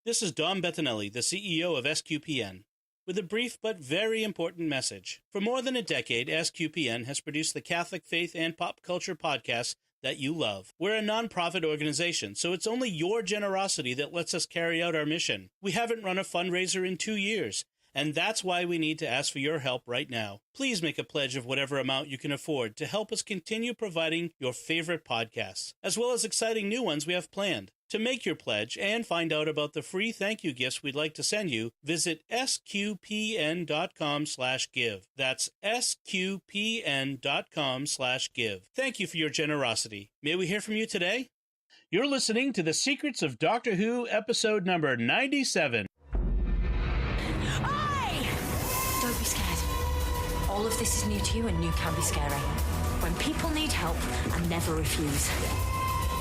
This is Dom Bettinelli, the CEO of SQPN, with a brief but very important message. For more than a decade, SQPN has produced the Catholic faith and pop culture podcasts that you love. We're a nonprofit organization, so it's only your generosity that lets us carry out our mission. We haven't run a fundraiser in 2 years, and that's why we need to ask for your help right now. Please make a pledge of whatever amount you can afford to help us continue providing your favorite podcasts, as well as exciting new ones we have planned. To make your pledge and find out about the free thank you gifts we'd like to send you, visit sqpn.com/give. That's sqpn.com/give. Thank you for your generosity. May we hear from you today? You're listening to The Secrets of Doctor Who, episode number 97. Don't be scared. All of this is new to you and new can be scary. When people need help, I never refuse.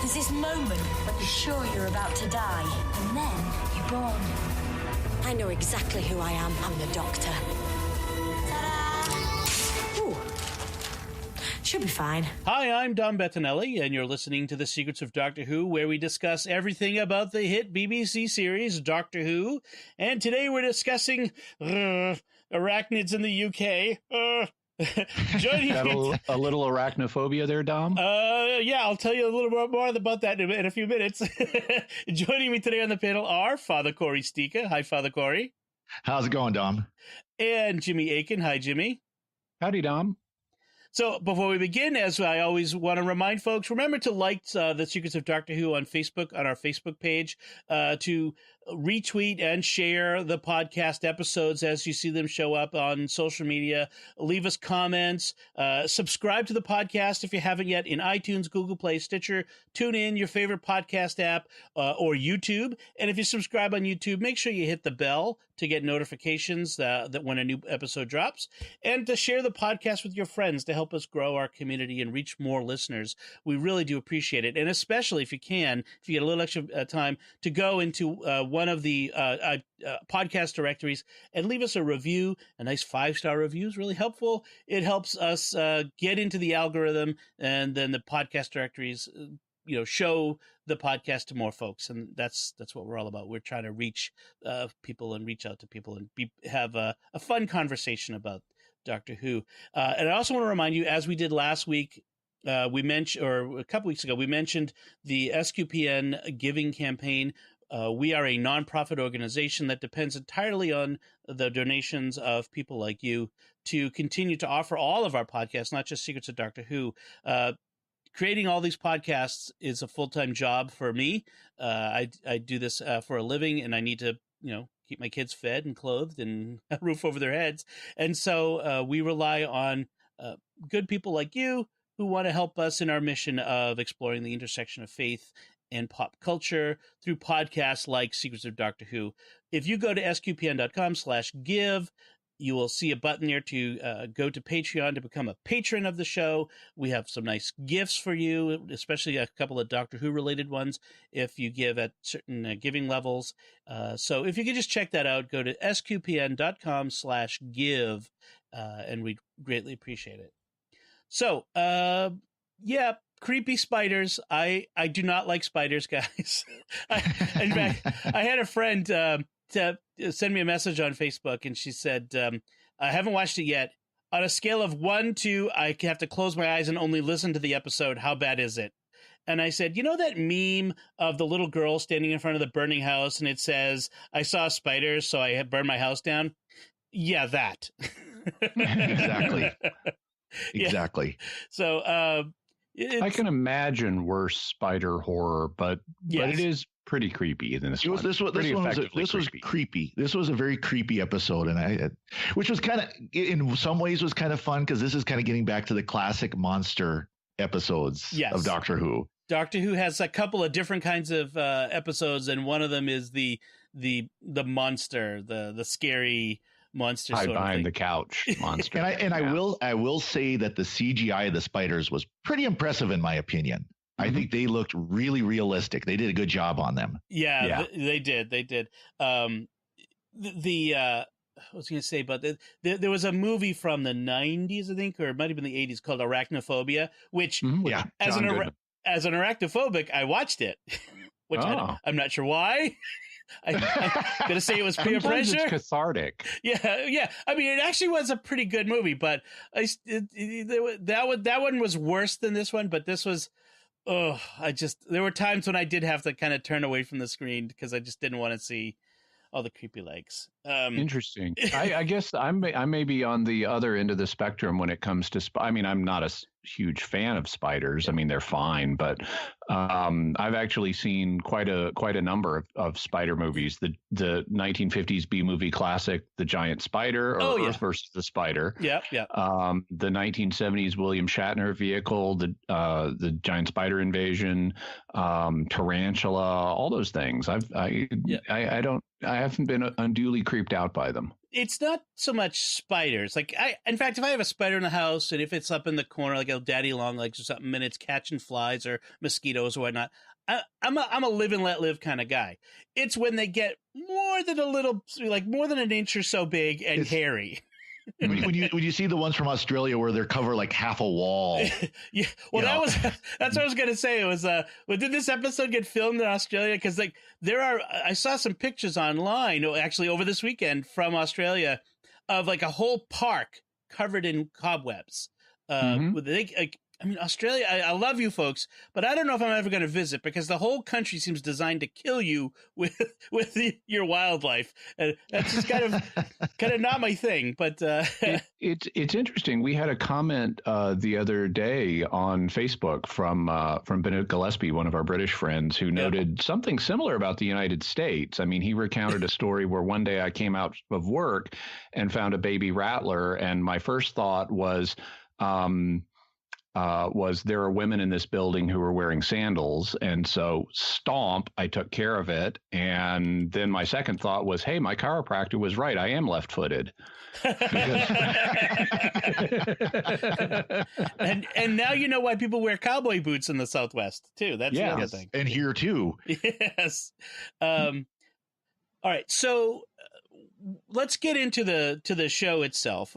There's this moment when you're sure you're about to die, and then you're born. I know exactly who I am. I'm the Doctor. Ta-da! Ooh. Should be fine. Hi, I'm Dom Bettinelli, and you're listening to The Secrets of Doctor Who, where we discuss everything about the hit BBC series Doctor Who. And today we're discussing arachnids in the UK. Joining Got a little arachnophobia there, Dom? Yeah, I'll tell you a little more about that in a few minutes. Joining me today on the panel are Father Corey Stika. Hi, Father Corey. How's it going, Dom? And Jimmy Aiken. Hi, Jimmy. Howdy, Dom. So before we begin, as I always want to remind folks, remember to like The Secrets of Doctor Who on Facebook, on our Facebook page, to retweet and share the podcast episodes as you see them show up on social media. Leave us comments. Subscribe to the podcast if you haven't yet in iTunes, Google Play, Stitcher, TuneIn, your favorite podcast app, or YouTube. And if you subscribe on YouTube, make sure you hit the bell to get notifications that when a new episode drops, and to share the podcast with your friends to help us grow our community and reach more listeners. We really do appreciate it. And especially if you get a little extra time, to go into one of the podcast directories and leave us a review. A nice 5-star review is really helpful. It helps us get into the algorithm, and then the podcast directories show the podcast to more folks, and that's what we're all about. We're trying to reach people and reach out to people and have a fun conversation about Doctor Who. And I also want to remind you, as we did last week, we mentioned, or a couple weeks ago, we mentioned the SQPN giving campaign. We are a nonprofit organization that depends entirely on the donations of people like you to continue to offer all of our podcasts, not just Secrets of Doctor Who. Creating all these podcasts is a full-time job for me. I do this for a living, and I need to, keep my kids fed and clothed and a roof over their heads. And so we rely on good people like you who want to help us in our mission of exploring the intersection of faith and pop culture through podcasts like Secrets of Doctor Who. If you go to sqpn.com/give, you will see a button there to go to Patreon to become a patron of the show. We have some nice gifts for you, especially a couple of Doctor Who related ones if you give at certain giving levels. So if you could just check that out, go to sqpn.com/give, and we'd greatly appreciate it. So, yeah, creepy spiders. I do not like spiders, guys. In fact, I had a friend to send me a message on Facebook, and she said, I haven't watched it yet. On a scale of 1 to I have to close my eyes and only listen to the episode, how bad is it? And I said, that meme of the little girl standing in front of the burning house, and it says, I saw spiders, so I burned my house down? Yeah, that. Exactly. Exactly. Yeah. So I can imagine worse spider horror, but it is pretty creepy in this one. This was creepy. This was a very creepy episode, and which was kind of, in some ways, was kind of fun, because this is kind of getting back to the classic monster episodes of Doctor Who. Doctor Who has a couple of different kinds of episodes, and one of them is the monster, the scary monster hide sort of behind thing. The couch monster. I will say that the CGI of the spiders was pretty impressive in my opinion. Mm-hmm. I think they looked really realistic. They did a good job on them. Yeah. They did. I was going to say, but there was a movie from the 90s, I think, or it might have been the 80s, called Arachnophobia, which as an arachnophobic, I watched it, which I'm not sure why. I'm gonna say it was peer Sometimes pressure. It's cathartic. Yeah. I mean, it actually was a pretty good movie, but that one was worse than this one. But this was, there were times when I did have to kind of turn away from the screen because I just didn't want to see all the creepy legs. Interesting. I guess I may be on the other end of the spectrum when it comes to. I mean, I'm not a huge fan of spiders. I mean, they're fine, but I've actually seen quite a number of spider movies. The 1950s B movie classic, The Giant Spider, or Earth versus the Spider. Yeah. The 1970s William Shatner vehicle, the Giant Spider Invasion, Tarantula, all those things. I haven't been unduly creeped out by them. It's not so much spiders. Like in fact, if I have a spider in the house and if it's up in the corner, like a daddy long legs or something, and it's catching flies or mosquitoes or whatnot, I'm a live and let live kind of guy. It's when they get more than an inch or so big and hairy. when you see the ones from Australia where they're covered like half a wall. Yeah. Well, that's what I was going to say. It was, did this episode get filmed in Australia? Because like I saw some pictures online actually over this weekend from Australia of like a whole park covered in cobwebs. Australia, I love you folks, but I don't know if I'm ever going to visit because the whole country seems designed to kill you with your wildlife. And that's just kind of not my thing. But it's interesting. We had a comment the other day on Facebook from Bennett Gillespie, one of our British friends, who noted something similar about the United States. I mean, he recounted a story where one day I came out of work and found a baby rattler, and my first thought was there are women in this building who are wearing sandals, and so stomp, I took care of it. And then my second thought was, hey, my chiropractor was right, I am left-footed. and now you know why people wear cowboy boots in the Southwest too. That's the other thing. And here too. Yes. All right, so let's get into the show itself.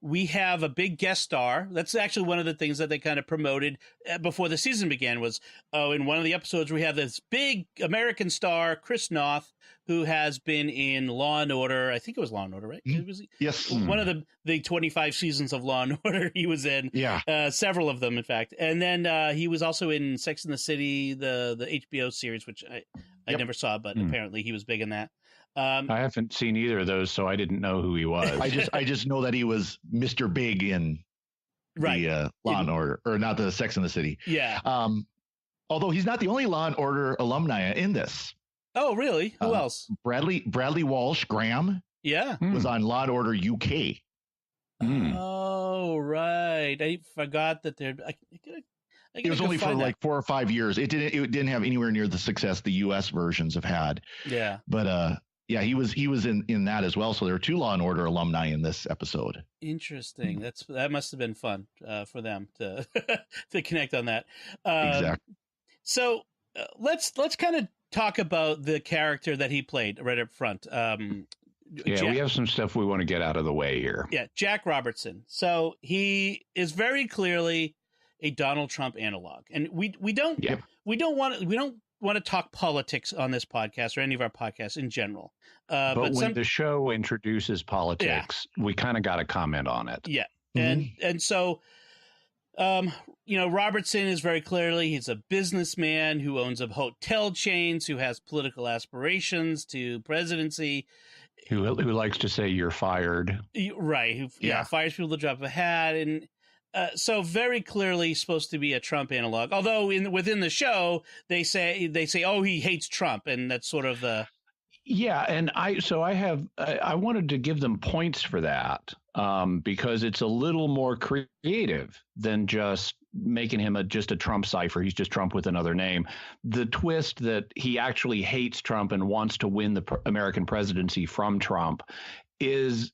We have a big guest star. That's actually one of the things that they kind of promoted before the season began was, in one of the episodes, we have this big American star, Chris Noth, who has been in Law and Order. I think it was Law and Order, right? Yes. One of the 25 seasons of Law and Order he was in. Yeah. Several of them, in fact. And then he was also in Sex and the City, the HBO series, which I never saw, but apparently he was big in that. I haven't seen either of those, so I didn't know who he was. I just know that he was Mr. Big in the Law and Order, or not the Sex and the City. Yeah. Although he's not the only Law and Order alumni in this. Oh, really? Who else? Bradley Walsh Graham. Yeah. Was on Law and Order UK. Oh, right. I forgot that they're. It was only for like 4 or 5 years. It didn't have anywhere near the success the US versions have had. Yeah. But yeah, he was in that as well. So there are 2 Law and Order alumni in this episode. Interesting. That must have been fun for them to to connect on that. Exactly. So let's kind of talk about the character that he played right up front. We have some stuff we want to get out of the way here. Yeah, Jack Robertson. So he is very clearly a Donald Trump analog, and we don't want to talk politics on this podcast or any of our podcasts in general. But when the show introduces politics, we kind of got to comment on it. Yeah, and so. Robertson is very clearly, he's a businessman who owns a hotel chains, who has political aspirations to presidency. Who likes to say you're fired. Right. Who fires people to drop a hat. And so very clearly supposed to be a Trump analog. Although within the show, they say, oh, he hates Trump. And that's sort of the. Yeah. And I wanted to give them points for that because it's a little more creative than just making him just a Trump cipher. He's just Trump with another name. The twist that he actually hates Trump and wants to win the American presidency from Trump is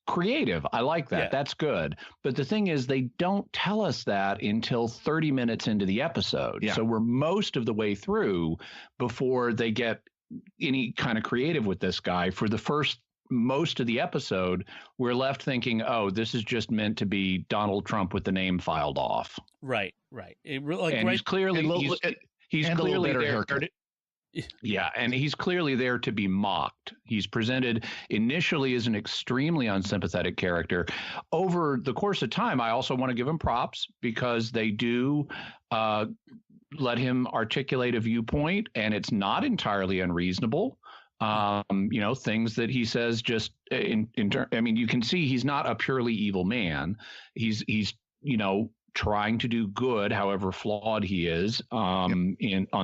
creative. I like that. Yeah. That's good. But the thing is, they don't tell us that until 30 minutes into the episode. Yeah. So we're most of the way through before they get any kind of creative with this guy. For the first most of the episode, we're left thinking, oh, this is just meant to be Donald Trump with the name filed off. Right. He's clearly he's clearly there. Yeah, and he's clearly there to be mocked. He's presented initially as an extremely unsympathetic character. Over the course of time, I also want to give him props because they do let him articulate a viewpoint, and it's not entirely unreasonable. Things that he says just I mean, you can see he's not a purely evil man. He's trying to do good, however flawed he is, on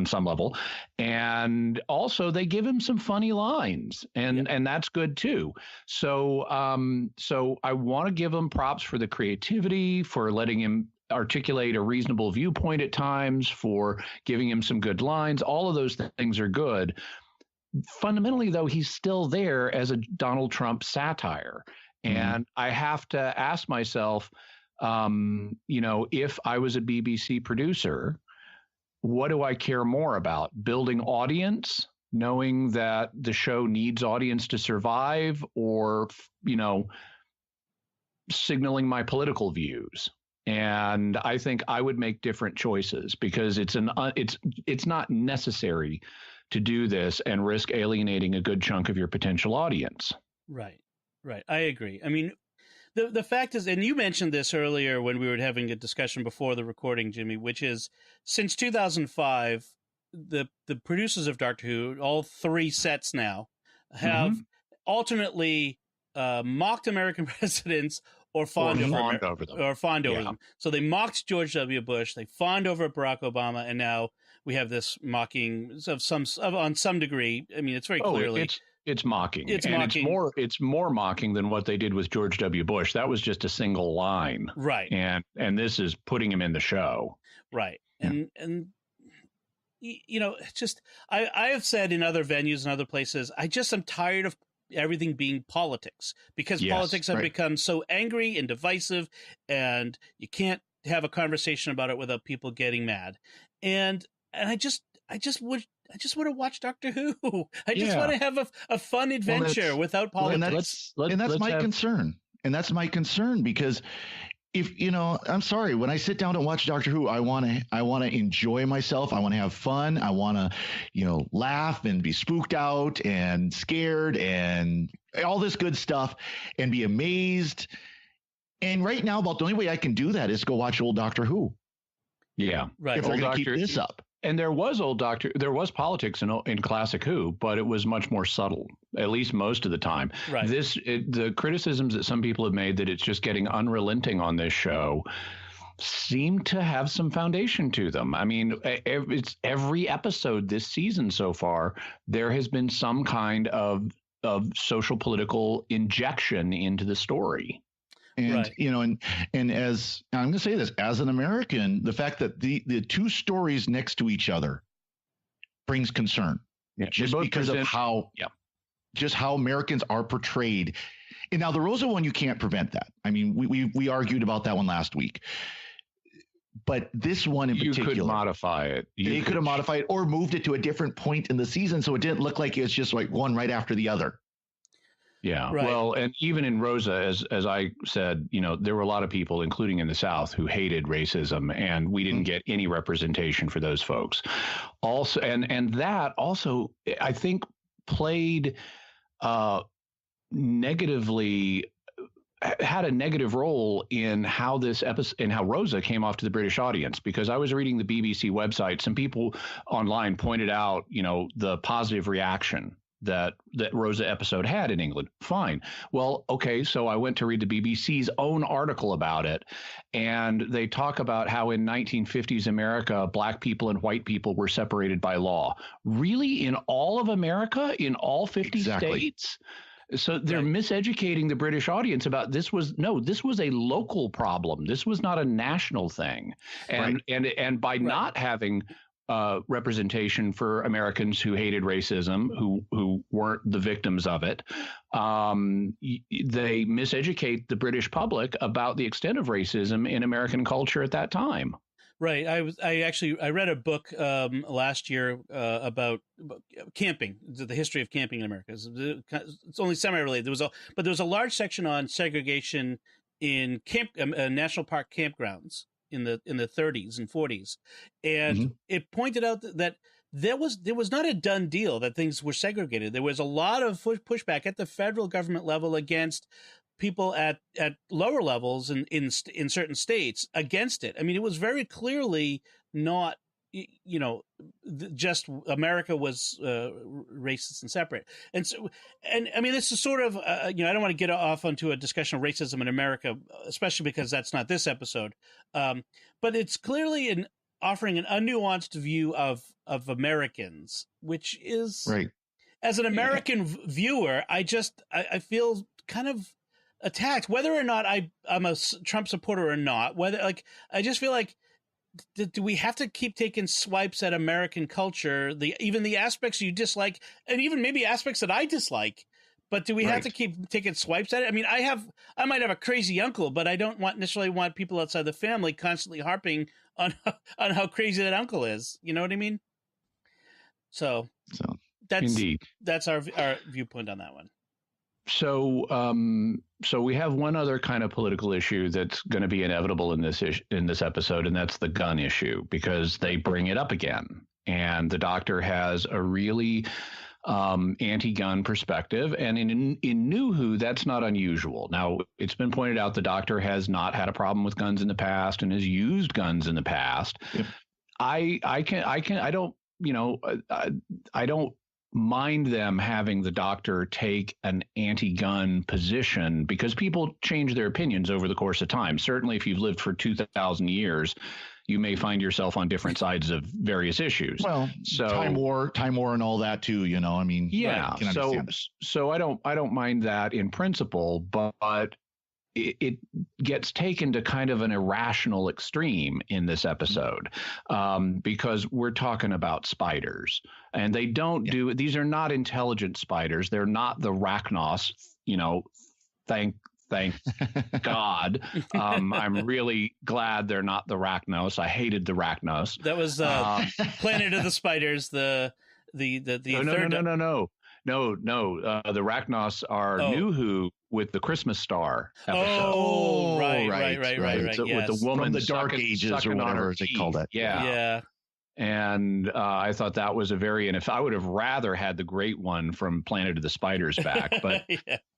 some level. And also they give him some funny lines, and that's good too. So I want to give him props for the creativity, for letting him articulate a reasonable viewpoint at times, for giving him some good lines. All of those things are good. Fundamentally, though, he's still there as a Donald Trump satire. And I have to ask myself, if I was a BBC producer, what do I care more about? Building audience, knowing that the show needs audience to survive, or, signaling my political views? And I think I would make different choices, because it's not necessary to do this and risk alienating a good chunk of your potential audience. Right. I agree. I mean, the fact is, and you mentioned this earlier when we were having a discussion before the recording, Jimmy, which is since 2005, the producers of Doctor Who, all three sets now, have alternately mocked American presidents or fawned over them. So they mocked George W. Bush, they fawned over Barack Obama, and now we have this mocking on some degree. I mean, it's very clearly. It's mocking. It's mocking. It's more mocking than what they did with George W. Bush. That was just a single line. Right. And this is putting him in the show. Right. Yeah. And just I have said in other venues and other places, I'm tired of everything being politics, because politics have become so angry and divisive, and you can't have a conversation about it without people getting mad. And I just want to watch Doctor Who. I just want to have a fun adventure without politics. And that's my concern. And that's my concern, because if I'm sorry, when I sit down and watch Doctor Who, I want to enjoy myself. I want to have fun. I want to, laugh and be spooked out and scared and all this good stuff and be amazed. And right now, about the only way I can do that is go watch old Doctor Who. Yeah. Right. If they're going to keep this up. And there was politics in Classic Who, but it was much more subtle, at least most of the time. Right. The criticisms that some people have made that it's just getting unrelenting on this show seem to have some foundation to them. I mean, it's every episode this season so far, there has been some kind of social political injection into the story. And, and as I'm going to say this, as an American, the fact that the two stories next to each other brings concern, just because of how Americans are portrayed. And now the Rosa one, you can't prevent that. I mean, we argued about that one last week, but this one in particular, you could modify it. They could have modified it or moved it to a different point in the season, so it didn't look like it's just like one right after the other. Yeah. Right. Well, and even in Rosa, as I said, there were a lot of people, including in the South, who hated racism, and we didn't get any representation for those folks. Also, and that also, I think, played negatively, had a negative role in how this episode and how Rosa came off to the British audience, because I was reading the BBC website. Some people online pointed out, the positive reaction that Rosa episode had in England. Fine. Well, okay. So I went to read the BBC's own article about it, and they talk about how in 1950s America, black people and white people were separated by law. Really? In all of America? In all 50 states? So they're miseducating the British audience about this was a local problem. This was not a national thing. And by not having representation for Americans who hated racism, who weren't the victims of it, they miseducate the British public about the extent of racism in American culture at that time. Right. I read a book last year about camping, the history of camping in America. It's only semi-related. There was a large section on segregation in national park campgrounds in the 30s and 40s, and it pointed out that there was not a done deal that things were segregated. There was a lot of pushback at the federal government level against people at lower levels in certain states against it. I mean, it was very clearly not, just America was racist and separate. And so, and I mean, this is sort of, I don't want to get off onto a discussion of racism in America, especially because that's not this episode. But it's clearly offering an unnuanced view of Americans, which is right. As an American viewer, I feel kind of attacked, whether or not I'm a Trump supporter or not. I just feel like, do we have to keep taking swipes at American culture, even the aspects you dislike, and even maybe aspects that I dislike? But do we have to keep taking swipes at it? I mean, I might have a crazy uncle, but I don't necessarily want people outside the family constantly harping on how crazy that uncle is. You know what I mean? So that's our viewpoint on that one. So we have one other kind of political issue that's going to be inevitable in this episode, and that's the gun issue, because they bring it up again, and the Doctor has a really anti-gun perspective, and in New Who, that's not unusual. Now, it's been pointed out the Doctor has not had a problem with guns in the past and has used guns in the past. Yep. I don't mind them having the Doctor take an anti-gun position, because people change their opinions over the course of time. Certainly, if you've lived for 2,000 years, you may find yourself on different sides of various issues. Well, so time war and all that too, I mean, yeah. So I don't mind that in principle, but it gets taken to kind of an irrational extreme in this episode, because we're talking about spiders, and they don't do, these are not intelligent spiders. They're not the Arachnids, thank God. I'm really glad they're not the Arachnids. I hated the Arachnids. That was Planet of the Spiders. The No. The Arachnids are New Who with the Christmas Star episode. Oh, right. So, yes. With the woman from the Dark Ages or whatever they call that. Yeah. And I thought that was and if I would have rather had the great one from Planet of the Spiders back, but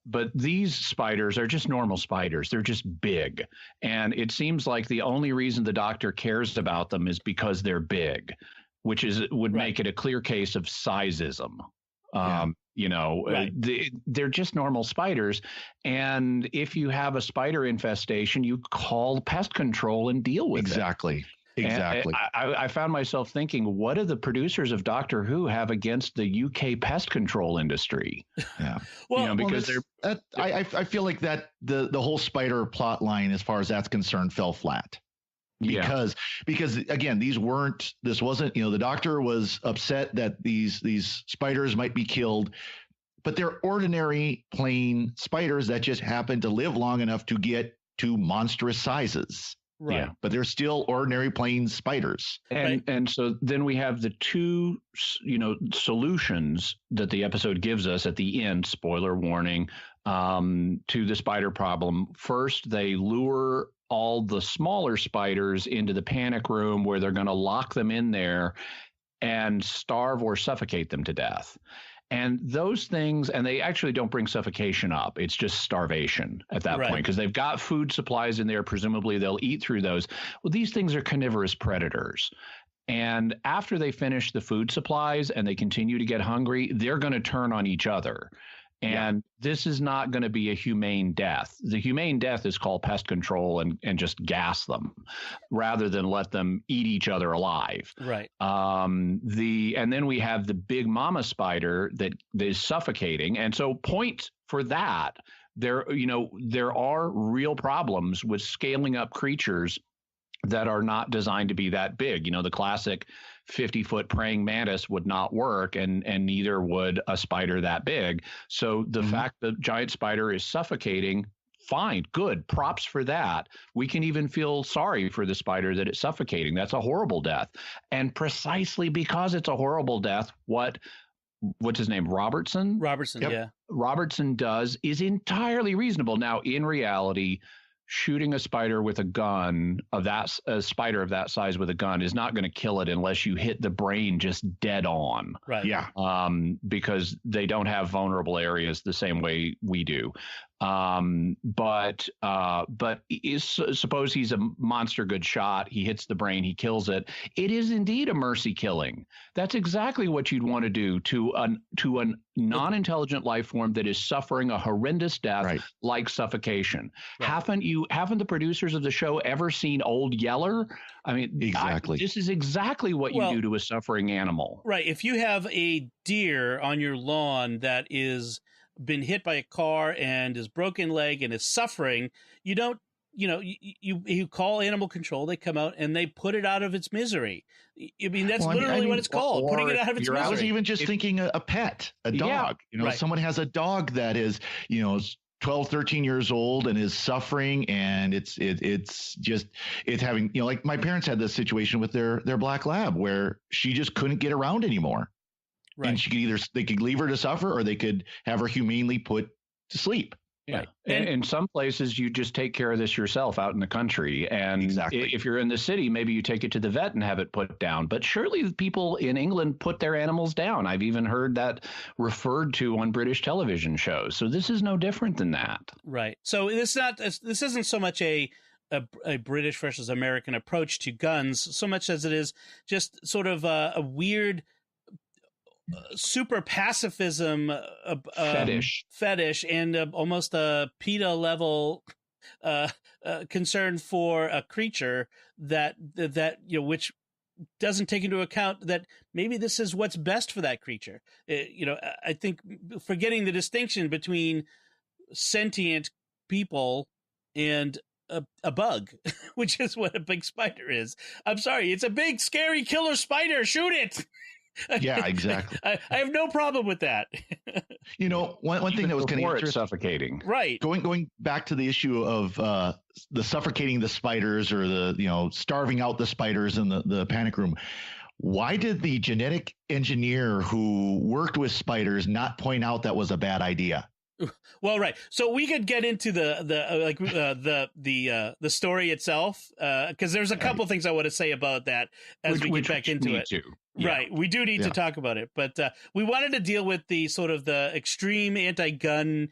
but these spiders are just normal spiders. They're just big, and it seems like the only reason the Doctor cares about them is because they're big, which would make it a clear case of sizeism. They're just normal spiders, and if you have a spider infestation, you call pest control and deal with it. Exactly. I found myself thinking, what do the producers of Doctor Who have against the UK pest control industry? Yeah. Because I feel like that the whole spider plot line, as far as that's concerned, fell flat. Because again, this wasn't, the Doctor was upset that these spiders might be killed, but they're ordinary plain spiders that just happen to live long enough to get to monstrous sizes. Right. Yeah. But they're still ordinary plain spiders. And so then we have the two, solutions that the episode gives us at the end, spoiler warning, to the spider problem. First, they lure all the smaller spiders into the panic room, where they're going to lock them in there and starve or suffocate them to death. And those things, and they actually don't bring suffocation up. It's just starvation at that point, because they've got food supplies in there. Presumably they'll eat through those. Well, these things are carnivorous predators. And after they finish the food supplies and they continue to get hungry, they're going to turn on each other. And this is not going to be a humane death. The humane death is called pest control and just gas them rather than let them eat each other alive. Right. And then we have the big mama spider that is suffocating. And so point for that, there are real problems with scaling up creatures that are not designed to be that big. The classic 50-foot praying mantis would not work, and neither would a spider that big. So the fact that giant spider is suffocating, fine, good, props for that. We can even feel sorry for the spider that it's suffocating. That's a horrible death. And precisely because it's a horrible death, what's his name? Robertson, yeah. Robertson does is entirely reasonable. Now, in reality, shooting a spider with a gun a spider of that size with a gun is not going to kill it unless you hit the brain just dead on. Right. Yeah. Because they don't have vulnerable areas the same way we do. But suppose he's a monster good shot. He hits the brain. He kills it. It is indeed a mercy killing. That's exactly what you'd want to do to a non-intelligent life form that is suffering a horrendous death, like suffocation. Right. Haven't the producers of the show ever seen Old Yeller? I mean, exactly. This is exactly what you do to a suffering animal. Right. If you have a deer on your lawn that is been hit by a car and is broken leg and is suffering, you don't, you call animal control, they come out and they put it out of its misery. I mean, that's literally what it's called, putting it out of its misery. I was even just thinking a pet, a dog. Someone has a dog that is, 12, 13 years old and is suffering, and it's having, like my parents had this situation with their black lab where she just couldn't get around anymore. Right. And she could they could leave her to suffer, or they could have her humanely put to sleep. Yeah. Right. And in some places, you just take care of this yourself out in the country. And if you're in the city, maybe you take it to the vet and have it put down. But surely people in England put their animals down. I've even heard that referred to on British television shows. So this is no different than that. Right. So this isn't so much a British versus American approach to guns, so much as it is just sort of a weird super pacifism fetish and almost a PETA level concern for a creature that which doesn't take into account that maybe this is what's best for that creature. I think forgetting the distinction between sentient people and a bug, which is what a big spider is. I'm sorry, it's a big scary killer spider. Shoot it. Yeah, exactly. I have no problem with that. One thing that was kind of interesting, suffocating. Right. Going back to the issue of the suffocating the spiders, or the starving out the spiders in the panic room. Why did the genetic engineer who worked with spiders not point out that was a bad idea? Well, right. So we could get into the story itself, because there's a couple things I want to say about that as we get back into it. Yeah. Right. We do need to talk about it, but we wanted to deal with the sort of the extreme anti-gun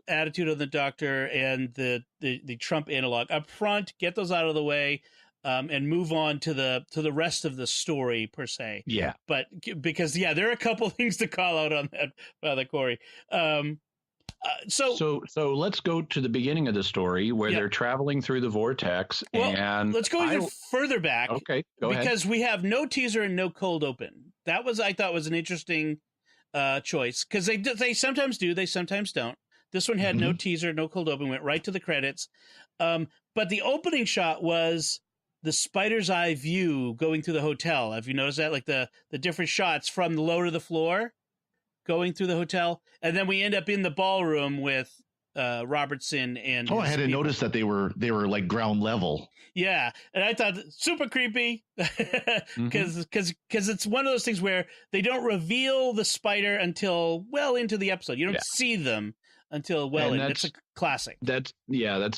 attitude of the doctor and the Trump analog up front. Get those out of the way. And move on to the rest of the story per se. Yeah. But because there are a couple things to call out on that, Father Corey. So let's go to the beginning of the story where they're traveling through the vortex. And let's go even further back. Okay, go ahead. Because we have no teaser and no cold open. That was, I thought, was an interesting choice, because they sometimes do, they sometimes don't. This one had no teaser, no cold open, went right to the credits. But the opening shot was the spider's eye view going through the hotel. Have you noticed that? Like the different shots from the low to the floor going through the hotel. And then we end up in the ballroom with Robertson and I hadn't noticed that they were like ground level. Yeah, and I thought super creepy because it's one of those things where they don't reveal the spider until well into the episode. You don't see them until well in. It's a classic. That's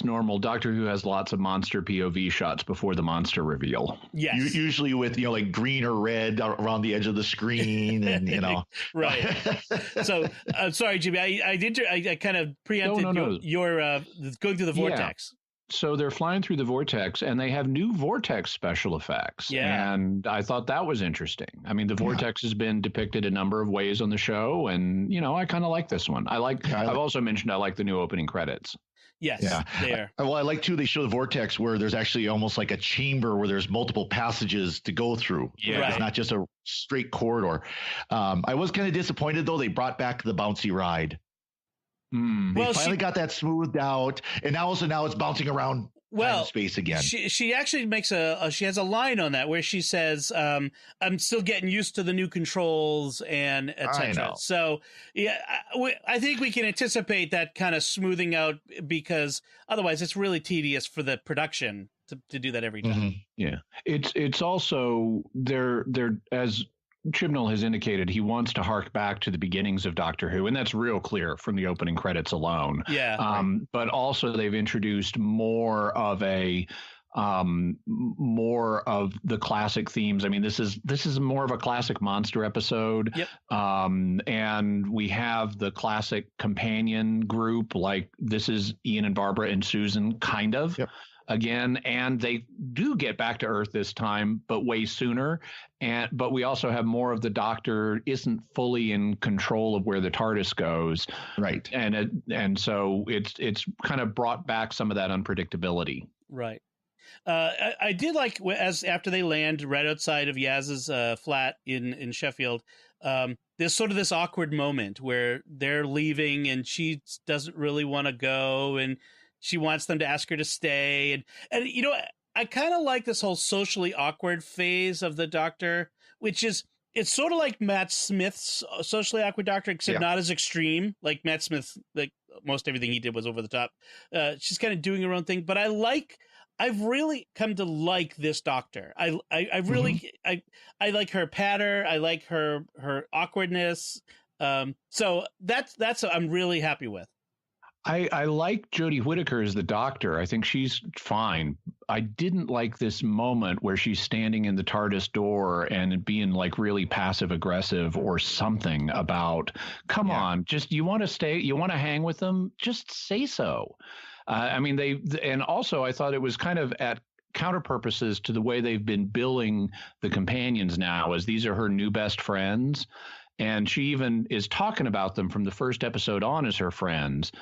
normal. Doctor Who has lots of monster POV shots before the monster reveal. Yes, usually with like green or red around the edge of the screen, and right. So I'm sorry, Jimmy. I kind of preempted your going through the vortex. So they're flying through the vortex, and they have new vortex special effects. Yeah. And I thought that was interesting. I mean, the vortex has been depicted a number of ways on the show, and I kind of like this one. I've also mentioned I like the new opening credits. Yes, they are. Well, I like too. They show the vortex where there's actually almost like a chamber where there's multiple passages to go through. Yeah, It's not just a straight corridor. I was kind of disappointed though. They brought back the bouncy ride. They finally got that smoothed out, and now it's bouncing around space again. She actually makes she has a line on that where she says, "I'm still getting used to the new controls and etc." So I think we can anticipate that kind of smoothing out, because otherwise it's really tedious for the production to do that every time. Yeah, it's also they're as Chibnall has indicated he wants to hark back to the beginnings of Doctor Who, and that's real clear from the opening credits alone. Yeah. But also they've introduced more of the classic themes. I mean, this is more of a classic monster episode. Yep. And we have the classic companion group, like this is Ian and Barbara and Susan, kind of. Yep. Again, and they do get back to Earth this time, but way sooner. But we also have more of the Doctor isn't fully in control of where the TARDIS goes, right? And so it's kind of brought back some of that unpredictability, right. I did like as after they land right outside of Yaz's flat in Sheffield. There's sort of this awkward moment where they're leaving and she doesn't really want to go and she wants them to ask her to stay. And you know, I kind of like this whole socially awkward phase of the Doctor, which is, it's sort of like Matt Smith's socially awkward Doctor, except not as extreme. Like Matt Smith, like most everything he did was over the top. She's kind of doing her own thing, but I've really come to like this Doctor. I really, I like her patter. I like her awkwardness. So that's I'm really happy with. I like Jodie Whittaker as the Doctor. I think she's fine. I didn't like this moment where she's standing in the TARDIS door and being like really passive aggressive or something about, come on, just you want to stay, you want to hang with them, just say so. I mean, and also I thought it was kind of at counter purposes to the way they've been billing the companions now, as these are her new best friends. And she even is talking about them from the first episode on as her friends.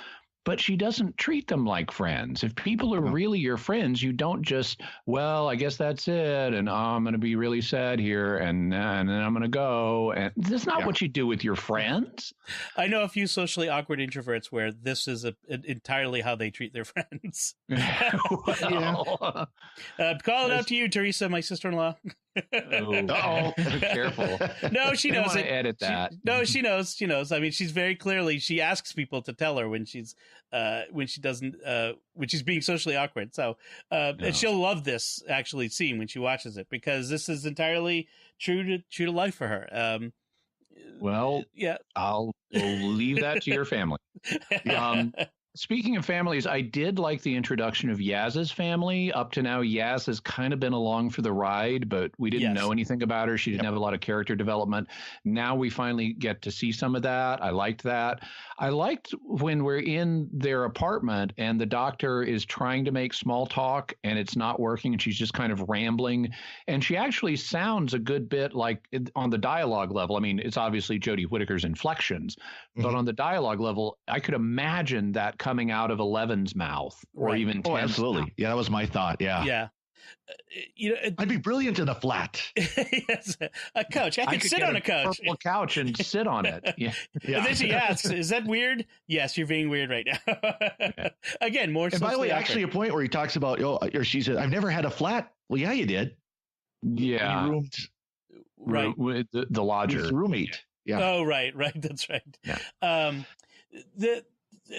But she doesn't treat them like friends. If people are really your friends, you don't just, well, I guess that's it. And I'm going to be really sad here. And then I'm going to go. And that's not what you do with your friends. I know a few socially awkward introverts where this is entirely how they treat their friends. Well, call it out to you, Teresa, my sister-in-law. Oh, careful. No, she knows it. Edit that. She knows. She knows. I mean, she's very clearly, she asks people to tell her when she's when she's being socially awkward. So and she'll love this actually scene when she watches it, because this is entirely true to life for her. Well, yeah, we'll leave that to your family. Speaking of families, I did like the introduction of Yaz's family. Up to now, Yaz has kind of been along for the ride, but we didn't know anything about her. She didn't have a lot of character development. Now we finally get to see some of that. I liked that. I liked when we're in their apartment and the Doctor is trying to make small talk and it's not working and she's just kind of rambling. And she actually sounds a good bit like on the dialogue level. I mean, it's obviously Jodie Whittaker's inflections, but on the dialogue level, I could imagine that coming out of 11's mouth or even 10's absolutely mouth. Yeah, that was my thought. Yeah I'd be brilliant in a flat. Yes, a couch. I could sit on a couch. Purple couch and sit on it. Yeah. And then she asks, is that weird? Yes, you're being weird right now. Again, more. And by the way, actually a point where he talks about, or she said, I've never had a flat. Well, yeah, you did. Yeah. You roomed with the lodger. His roommate. Yeah. Oh, right. That's right. Yeah.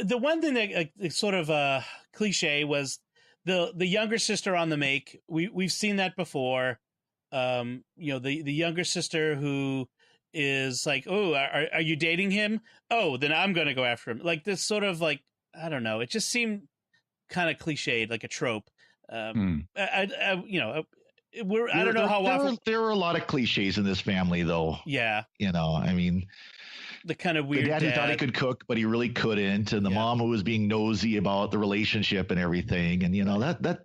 The one thing that sort of cliche was the younger sister on the make. We've seen that before. The younger sister who is like, oh, are you dating him? Oh, then I'm going to go after him. Like this sort of like, I don't know. It just seemed kind of cliched, like a trope. I don't know how often. There were a lot of cliches in this family, though. Yeah. I mean, the kind of weird the dad who thought he could cook, but he really couldn't, and the mom who was being nosy about the relationship and everything, and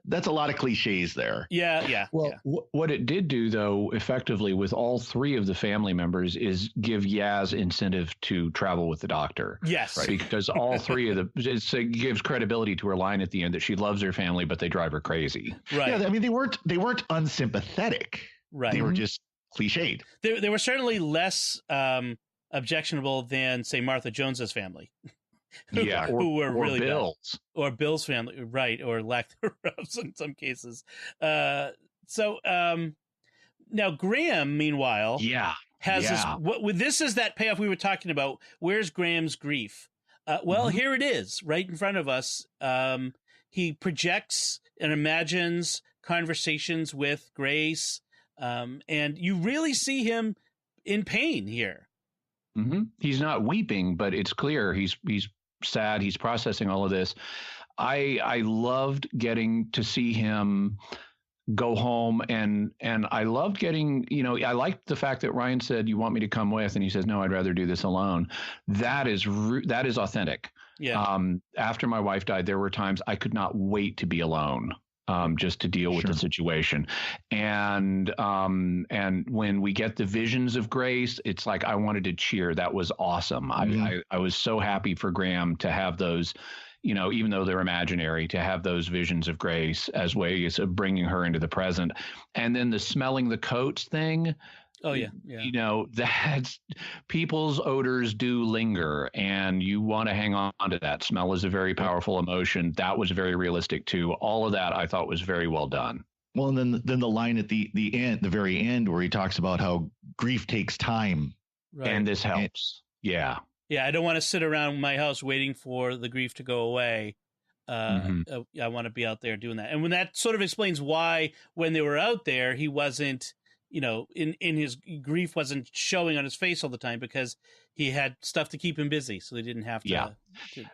that's a lot of cliches there. Yeah. Well, what it did do, though, effectively with all three of the family members is give Yaz incentive to travel with the Doctor. Yes, right? Because all three of it gives credibility to her line at the end that she loves her family, but they drive her crazy. Right. Yeah, I mean, they weren't unsympathetic. Right. They were just cliched. They were certainly less objectionable than, say, Martha Jones's family. who were really Bill's bad. Or Bill's family, right? Or lack thereof in some cases. Now Graham, meanwhile, has this. This is that payoff we were talking about. Where's Graham's grief? Here it is, right in front of us. He projects and imagines conversations with Grace, and you really see him in pain here. Mm-hmm. He's not weeping, but it's clear he's sad. He's processing all of this. I loved getting to see him go home, and I loved getting, I liked the fact that Ryan said, "You want me to come with?" And he says, "No, I'd rather do this alone." That is authentic. Yeah. After my wife died, there were times I could not wait to be alone. Just to deal with the situation. And when we get the visions of grace, it's like I wanted to cheer. That was awesome. Mm-hmm. I was so happy for Graham to have those, even though they're imaginary, to have those visions of grace as ways of bringing her into the present. And then the smelling the coats thing. Oh, yeah. That's people's odors do linger, and you want to hang on to that. Smell is a very powerful emotion. That was very realistic, too. All of that I thought was very well done. Well, and then the line at the end, the very end, where he talks about how grief takes time. Right. And this helps. Yeah. Yeah, I don't want to sit around my house waiting for the grief to go away. I want to be out there doing that. And when that sort of explains why, when they were out there, he wasn't, in his grief wasn't showing on his face all the time, because he had stuff to keep him busy. So they didn't have to. Yeah,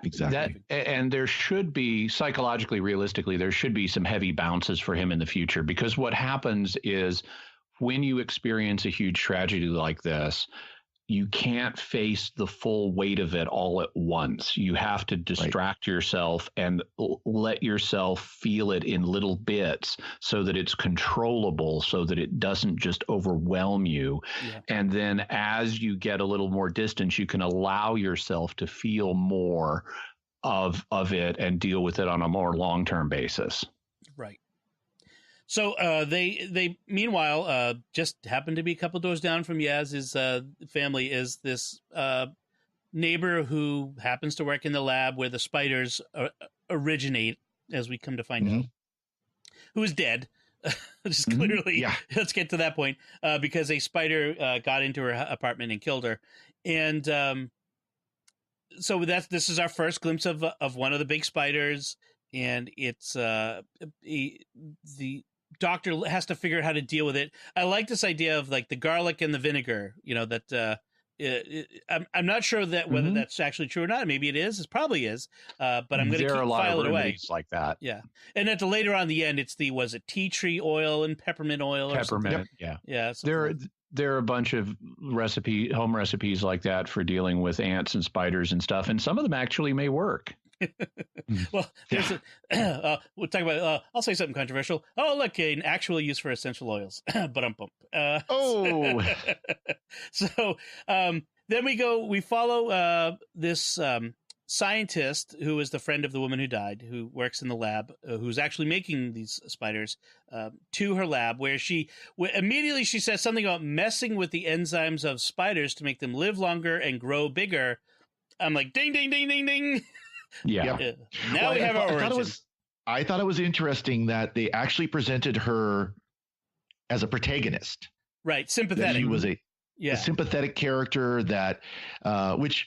exactly. And there should be, psychologically, realistically, there should be some heavy bounces for him in the future, because what happens is when you experience a huge tragedy like this, you can't face the full weight of it all at once. You have to distract yourself and let yourself feel it in little bits so that it's controllable, so that it doesn't just overwhelm you. Yeah. And then as you get a little more distance, you can allow yourself to feel more of it and deal with it on a more long-term basis. Right. So they meanwhile just happen to be a couple doors down from Yaz's family is this neighbor who happens to work in the lab where the spiders originate, as we come to find out, who is dead. Just clearly, let's get to that point, because a spider got into her apartment and killed her, and so this is our first glimpse of one of the big spiders, and it's the doctor has to figure out how to deal with it. I like this idea of like the garlic and the vinegar, that I'm not sure that whether that's actually true or not. Maybe it is. It probably is. But I'm going to file it away. Like that. Yeah. And at the later on the end, it's was it tea tree oil and peppermint oil? Peppermint. Yeah. Yeah. There are a bunch of home recipes like that for dealing with ants and spiders and stuff. And some of them actually may work. Well, there's we'll talk about. I'll say something controversial. Oh, look, an actual use for essential oils. But so then we follow this scientist who is the friend of the woman who died, who works in the lab, who's actually making these spiders, to her lab, where she immediately says something about messing with the enzymes of spiders to make them live longer and grow bigger. I'm like, ding, ding, ding, ding, ding. Yeah. Now we have our origin. I thought it was interesting that they actually presented her as a protagonist. Right. Sympathetic. That she was a sympathetic character that, which,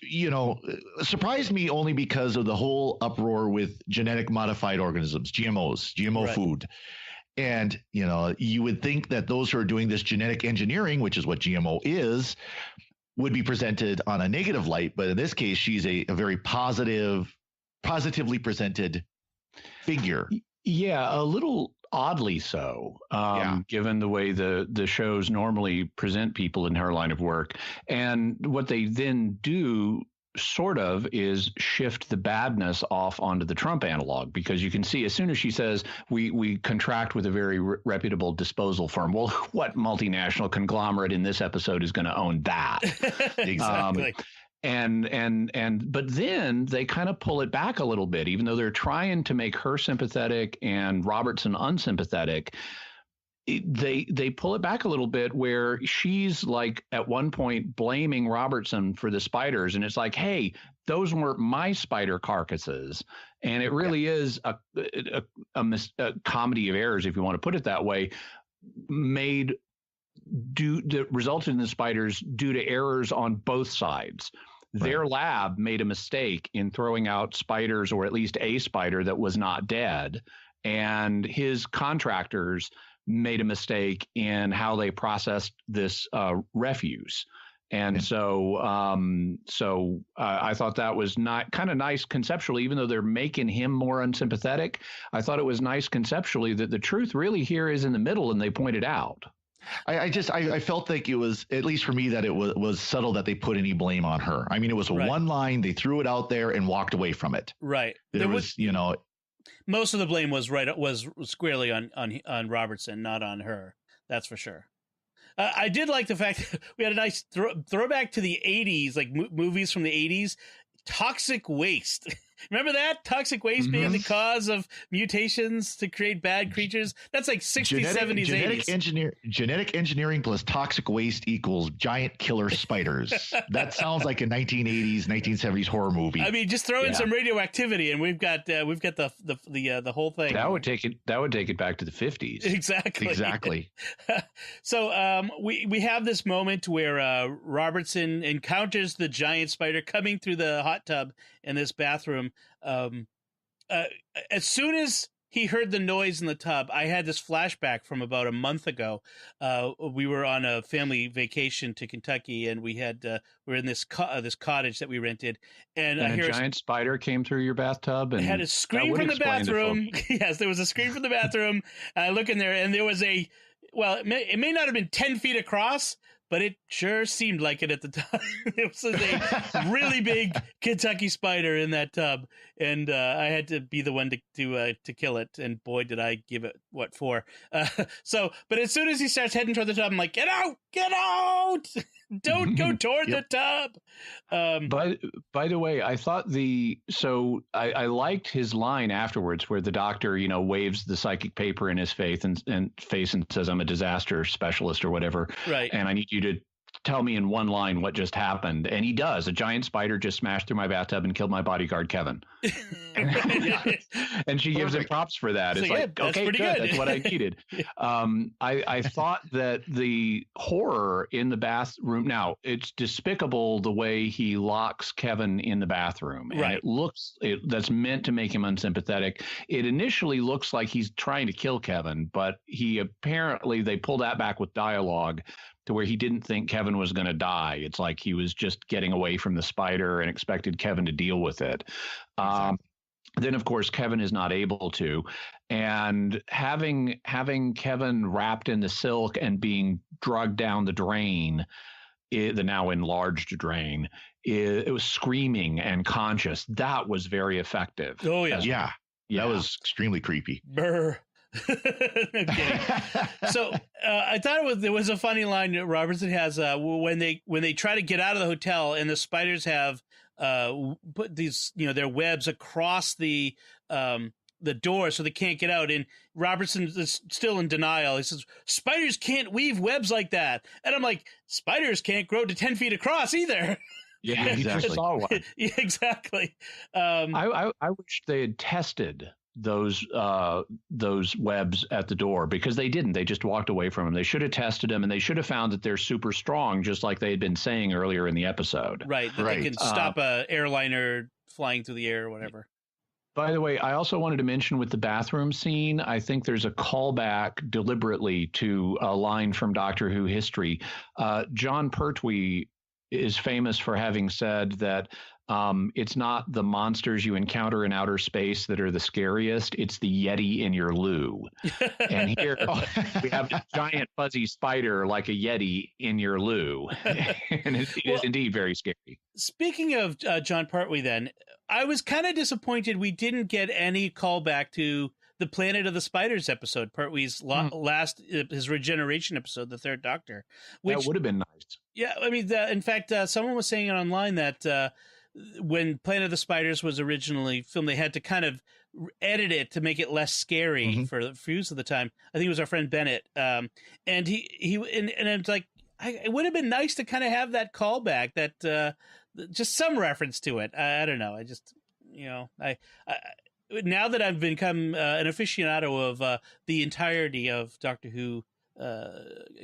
surprised me only because of the whole uproar with genetic modified organisms, GMO food. And, you would think that those who are doing this genetic engineering, which is what GMO is, would be presented on a negative light. But in this case, she's a very positively presented figure. Yeah, a little oddly so, given the way the shows normally present people in her line of work. And what they then do sort of is shift the badness off onto the Trump analog, because you can see as soon as she says we contract with a very reputable disposal firm. Well, what multinational conglomerate in this episode is going to own that? Exactly. But then they kind of pull it back a little bit, even though they're trying to make her sympathetic and Robertson unsympathetic. They pull it back a little bit, where she's like at one point blaming Robertson for the spiders, and it's like, hey, those weren't my spider carcasses. And it really is a comedy of errors, if you want to put it that way, that resulted in the spiders due to errors on both sides. Right. Their lab made a mistake in throwing out spiders, or at least a spider that was not dead, and his contractors made a mistake in how they processed this refuse. And so I thought that was not kind of nice conceptually, even though they're making him more unsympathetic. I thought it was nice conceptually that the truth really here is in the middle, and they pointed out. I felt like it was, at least for me, that it was subtle that they put any blame on her. I mean, it was one line, they threw it out there and walked away from it. Right. There was, most of the blame was squarely on Robertson, not on her. That's for sure. I did like the fact that we had a nice throwback to the 80s, like movies from the 80s. Toxic waste. Remember that? Toxic waste being the cause of mutations to create bad creatures? That's like 60s, 70s, 80s. Genetic engineering plus toxic waste equals giant killer spiders. That sounds like a 1980s, 1970s horror movie. I mean, just throw in some radioactivity and we've got the whole thing. That would take it back to the 50s. Exactly. So we have this moment where Robertson encounters the giant spider coming through the hot tub in this bathroom. As soon as he heard the noise in the tub, I had this flashback from about a month ago. We were on a family vacation to Kentucky, and we were in this cottage that we rented, and a giant spider came through your bathtub, and had a scream from the bathroom. Yes, there was a scream from the bathroom. I look in there, and there was it may not have been 10 feet across, but it sure seemed like it at the time. It was a really big Kentucky spider in that tub, and I had to be the one to kill it. And boy, did I give it what for! But as soon as he starts heading toward the tub, I'm like, get out! Don't go toward the tub. By the way, I thought I liked his line afterwards, where the doctor, waves the psychic paper in his face and says, "I'm a disaster specialist" or whatever. Right. And I need you to tell me in one line what just happened. And he does. A giant spider just smashed through my bathtub and killed my bodyguard, Kevin. And she gives him props for that. It's like, okay, good. That's what I needed. I thought that the horror in the bathroom, now it's despicable the way he locks Kevin in the bathroom. And that's meant to make him unsympathetic. It initially looks like he's trying to kill Kevin, but they pull that back with dialogue to where he didn't think Kevin was going to die. It's like he was just getting away from the spider and expected Kevin to deal with it. Then, of course, Kevin is not able to. And having Kevin wrapped in the silk and being drugged down the drain, the now enlarged drain, it was screaming and conscious. That was very effective. Oh, yeah. Yeah. That was extremely creepy. Brr. I'm kidding. So I thought there was a funny line that Robertson has when they try to get out of the hotel and the spiders have put these their webs across the door so they can't get out, and Robertson is still in denial. He says spiders can't weave webs like that, and I'm like, spiders can't grow to 10 feet across either. Yeah, exactly. Saw one. Yeah, exactly. I wish they had tested those webs at the door, because they didn't. They just walked away from them. They should have tested them, and they should have found that they're super strong, just like they had been saying earlier in the episode. Right. They can stop a airliner flying through the air or whatever. By the way, I also wanted to mention with the bathroom scene, I think there's a callback deliberately to a line from Doctor Who history. John Pertwee is famous for having said that it's not the monsters you encounter in outer space that are the scariest. It's the Yeti in your loo. And here we have a giant fuzzy spider like a Yeti in your loo. And it is indeed very scary. Speaking of John Pertwee, then, I was kind of disappointed we didn't get any callback to the Planet of the Spiders episode, Pertwee's last, his regeneration episode, the Third Doctor. Which, that would have been nice. Yeah, I mean, in fact, someone was saying online that when Planet of the Spiders was originally filmed, they had to kind of edit it to make it less scary for use of the time. I think it was our friend Bennett, and it's like, it would have been nice to kind of have that callback, that just some reference to it. I don't know. I just, I now that I've become an aficionado of the entirety of Doctor Who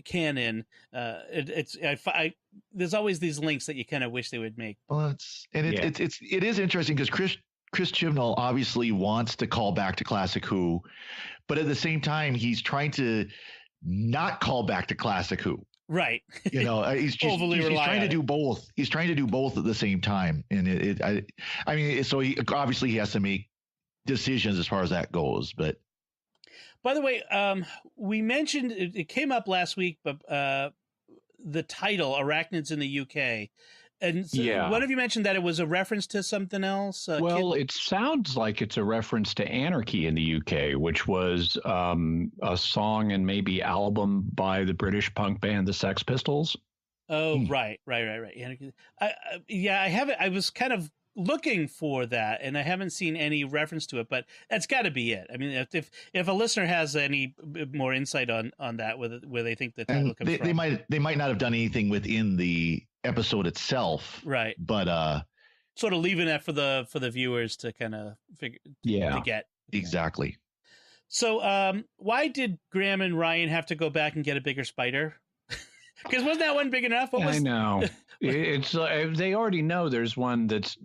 canon, there's always these links that you kind of wish they would make. Well, it is interesting because Chris Chibnall obviously wants to call back to Classic Who, but at the same time, he's trying to not call back to Classic Who. Right. He's trying to do both. He's trying to do both at the same time. And so he obviously he has to make decisions as far as that goes. But by the way, we mentioned it came up last week, but the title Arachnids in the UK. And so one of you mentioned that it was a reference to something else. It sounds like it's a reference to Anarchy in the UK, which was a song and maybe album by the British punk band the Sex Pistols. Oh, right. Anarchy. I haven't. I was kind of looking for that, and I haven't seen any reference to it, but that's got to be it. I mean, if a listener has any more insight on that, where they think the title comes from, they might not have done anything within the episode itself, right? But sort of leaving that for the viewers to kind of figure to get exactly. So why did Graham and Ryan have to go back and get a bigger spider? Because wasn't that one big enough? I know. It's they already know there's one that's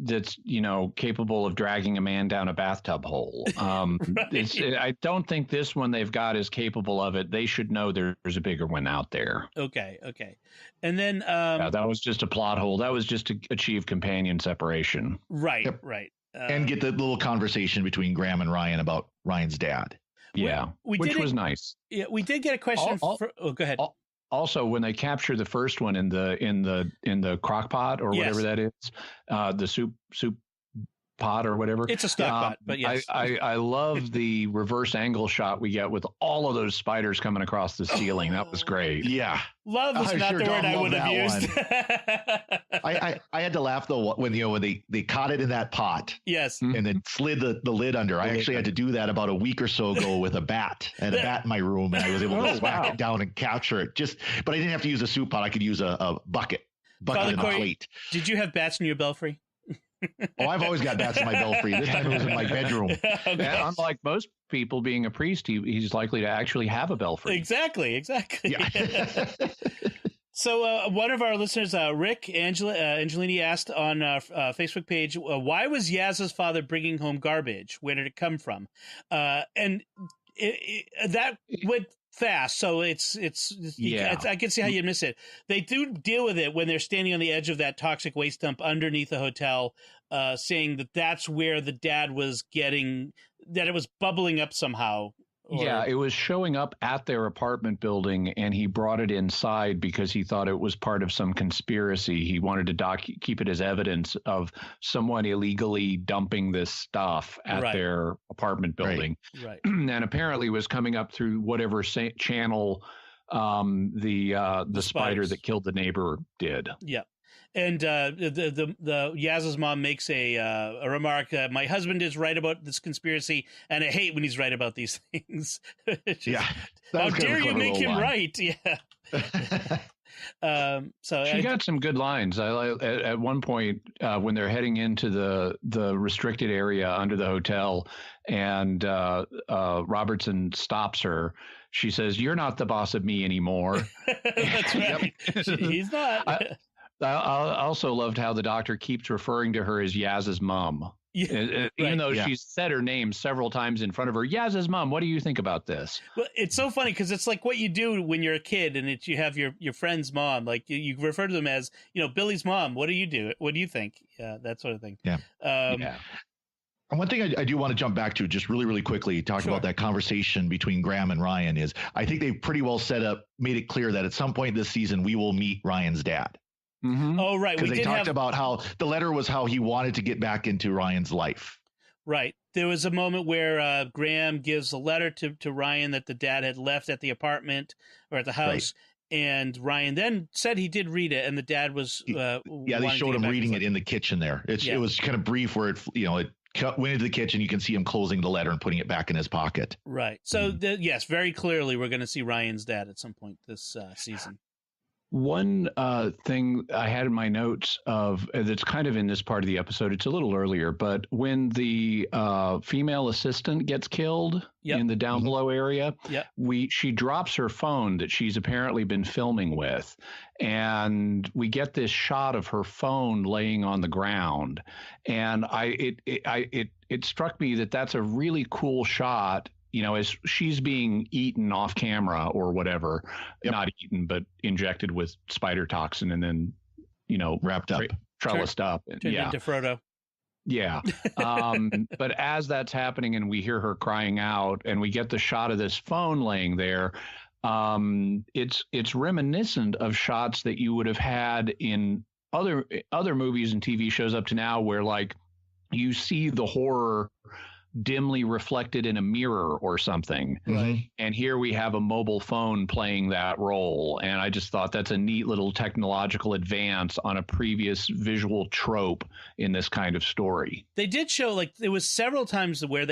capable of dragging a man down a bathtub hole. Right. I don't think this one they've got is capable of it. They should know there's a bigger one out there. Okay. And then that was just a plot hole. That was just to achieve companion separation. Right. Yep. Right. And get the little conversation between Graham and Ryan about Ryan's dad. Yeah, which was nice. Yeah, we did get a question. Go ahead. Also, when they capture the first one in the crock pot or whatever that is, the soup pot or whatever, it's a stock pot. But yes, I love the reverse angle shot we get with all of those spiders coming across the ceiling. That was great. Yeah, love is not the word I would have used. I had to laugh though when they caught it in that pot. Yes, and then slid the lid under. I actually had to do that about a week or so ago with a bat. I had a bat in my room, and I was able to whack it down and capture it. But I didn't have to use a soup pot. I could use a bucket and a plate. Did you have bats in your belfry? Oh, I've always got bats in my belfry. This time it was in my bedroom. Okay. And unlike most people, being a priest, he's likely to actually have a belfry. Exactly. Yeah. So one of our listeners, Rick Angelini, asked on our Facebook page, why was Yaz's father bringing home garbage? Where did it come from? And that went fast, so it's I can see how you miss it. They do deal with it when they're standing on the edge of that toxic waste dump underneath the hotel, saying that that's where the dad was getting, that it was bubbling up somehow. Yeah, it was showing up at their apartment building, and he brought it inside because he thought it was part of some conspiracy. He wanted to keep it as evidence of someone illegally dumping this stuff at their apartment building. Right. And apparently was coming up through whatever channel the spider that killed the neighbor did. Yeah. And the Yaz's mom makes a remark. My husband is right about this conspiracy, and I hate when he's right about these things. How dare you make him right? Yeah. So she got some good lines. At one point when they're heading into the restricted area under the hotel, and Robertson stops her. She says, "You're not the boss of me anymore." That's right. He's not. I also loved how the doctor keeps referring to her as Yaz's mom. Yeah, even though she's said her name several times in front of her. Yaz's mom, what do you think about this? Well, it's so funny because it's like what you do when you're a kid and you have your friend's mom. Like you refer to them as, Billy's mom. What do you do? What do you think? Yeah, that sort of thing. Yeah. And one thing I do want to jump back to just really, really quickly, talk about that conversation between Graham and Ryan is I think they pretty well made it clear that at some point this season we will meet Ryan's dad. Mm-hmm. Oh, right. Because they talked about how the letter was how he wanted to get back into Ryan's life. Right. There was a moment where Graham gives a letter to Ryan that the dad had left at the apartment or at the house. Right. And Ryan then said he did read it, and the dad was. They showed him reading it in the kitchen there. It was kind of brief where it went into the kitchen. You can see him closing the letter and putting it back in his pocket. Right. So, yes, very clearly we're going to see Ryan's dad at some point this season. One thing I had in my notes of that's kind of in this part of the episode, it's a little earlier, but when the female assistant gets killed in the down below area, she drops her phone that she's apparently been filming with, and we get this shot of her phone laying on the ground, and it struck me that that's a really cool shot. As she's being eaten off camera or whatever, not eaten, but injected with spider toxin and then, wrapped up, trellised up. Turned into Frodo. Yeah. But as that's happening and we hear her crying out and we get the shot of this phone laying there, it's reminiscent of shots that you would have had in other movies and TV shows up to now where like you see the horror dimly reflected in a mirror or something. Right. And here we have a mobile phone playing that role. And I just thought that's a neat little technological advance on a previous visual trope in this kind of story. They did show, like, there was several times where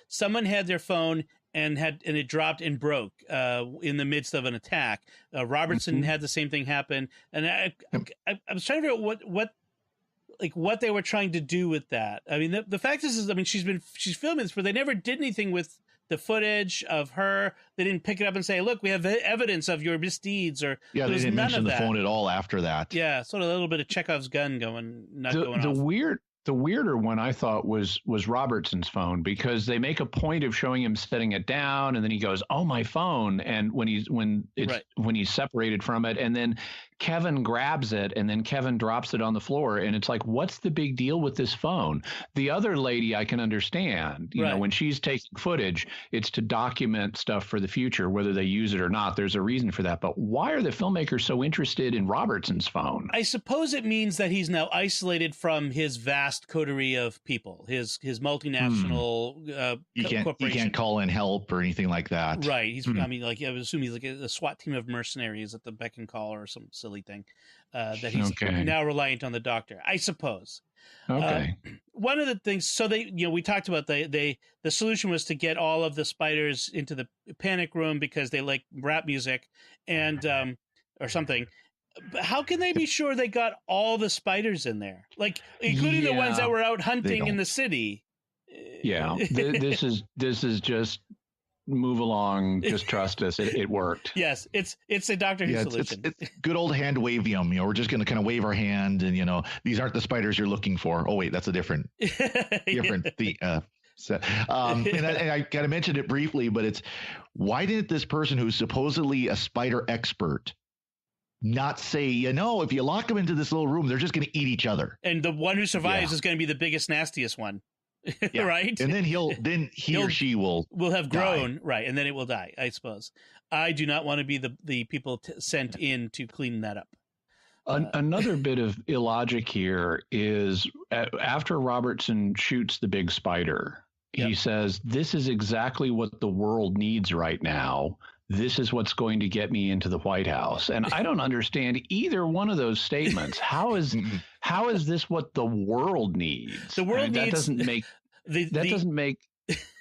someone had their phone and it dropped and broke in the midst of an attack. Robertson had the same thing happen. And I was trying to figure out what they were trying to do with that. I mean, the fact is, she's filming this, but they never did anything with the footage of her. They didn't pick it up and say, look, we have evidence of your misdeeds, or they didn't mention the phone at all after that. Yeah. Sort of a little bit of Chekhov's gun going off. The weirder one I thought was Robertson's phone, because they make a point of showing him setting it down, and then he goes, "Oh, my phone!" And when he's separated from it, and then Kevin grabs it, and then Kevin drops it on the floor, and it's like, what's the big deal with this phone? The other lady I can understand, you know, when she's taking footage, it's to document stuff for the future, whether they use it or not. There's a reason for that. But why are the filmmakers so interested in Robertson's phone? I suppose it means that he's now isolated from his vast coterie of people, his multinational corporation. You can't call in help or anything like that. Right. He's. I mean, like, I would assume he's like a SWAT team of mercenaries at the beck and call or some silly thing that he's now reliant on the doctor, I suppose. Okay. One of the things, so we talked about the solution was to get all of the spiders into the panic room because they like rap music and or something. But how can they be sure they got all the spiders in there, like including the ones that were out hunting in the city? Yeah, this is just move along. Just trust us. It worked. Yes, it's a Doctor Who solution. It's good old hand wavium. We're just going to kind of wave our hand, and these aren't the spiders you're looking for. Oh wait, that's a different set. And I kind of mentioned it briefly, but it's why didn't this person who's supposedly a spider expert not say, if you lock them into this little room, they're just going to eat each other, and the one who survives is going to be the biggest, nastiest one. Right, and then he or she will have grown, right, and then it will die. I suppose. I do not want to be the people sent in to clean that up. Another bit of illogic here is after Robertson shoots the big spider, he says, "This is exactly what the world needs right now. This is what's going to get me into the White House." And I don't understand either one of those statements. How is this what the world needs? The world needs, doesn't make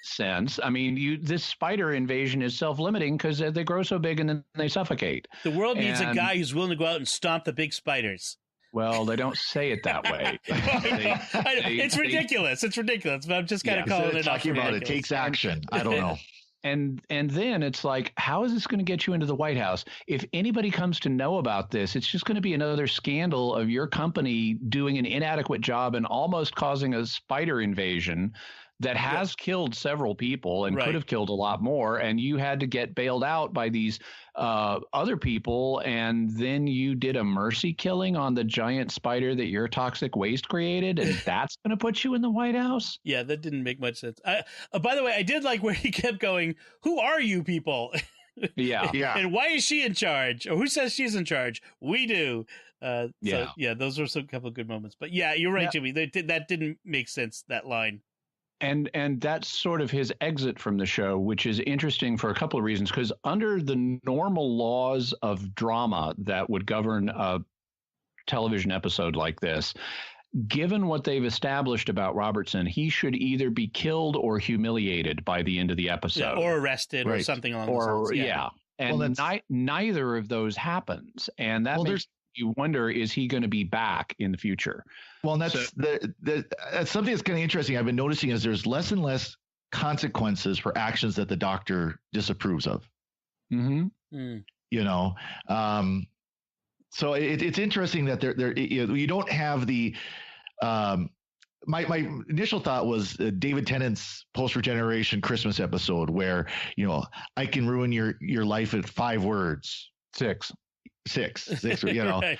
sense. I mean, this spider invasion is self-limiting because they grow so big and then they suffocate. The world needs a guy who's willing to go out and stomp the big spiders. Well, they don't say it that way. It's ridiculous. It's ridiculous. But I'm just kind of calling it. Talking about it takes action. I don't know. And then it's like, how is this going to get you into the White House? If anybody comes to know about this, it's just going to be another scandal of your company doing an inadequate job and almost causing a spider invasion that has killed several people and could have killed a lot more. And you had to get bailed out by these other people. And then you did a mercy killing on the giant spider that your toxic waste created. And that's going to put you in the White House. Yeah, that didn't make much sense. By the way, I did like where he kept going, "Who are you people?" Yeah. And why is she in charge? Or who says she's in charge? We do. So, those were a couple of good moments. But yeah, you're right, Jimmy. That didn't make sense, that line. And that's sort of his exit from the show, which is interesting for a couple of reasons, because under the normal laws of drama that would govern a television episode like this, given what they've established about Robertson, he should either be killed or humiliated by the end of the episode. Or arrested or something along those lines. And neither of those happens. And that makes you wonder, is he going to be back in the future? Well, and that's that's something that's kind of interesting. I've been noticing is there's less and less consequences for actions that the Doctor disapproves of. Mm-hmm. You know, so it's interesting that you don't have the. My initial thought was David Tennant's post-regeneration Christmas episode where, you know, I can ruin your life in 5 words. Six, you know, Right.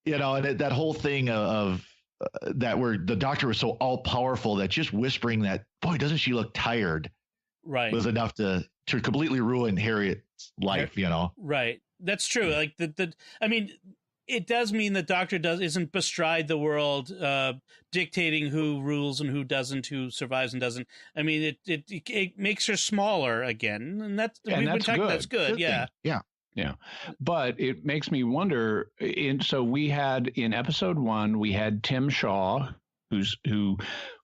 You know, and that whole thing of that where the Doctor was so all powerful that just whispering that, boy, doesn't she look tired? Right. Was enough to completely ruin Harriet's life, you know? Right. That's true. Like I mean, it does mean that Doctor isn't bestride the world, dictating who rules and who doesn't, who survives and doesn't. I mean, it makes her smaller again, and that's good. That's good. Yeah. Yeah. But it makes me wonder. So we had in episode 1, we had Tim Shaw, who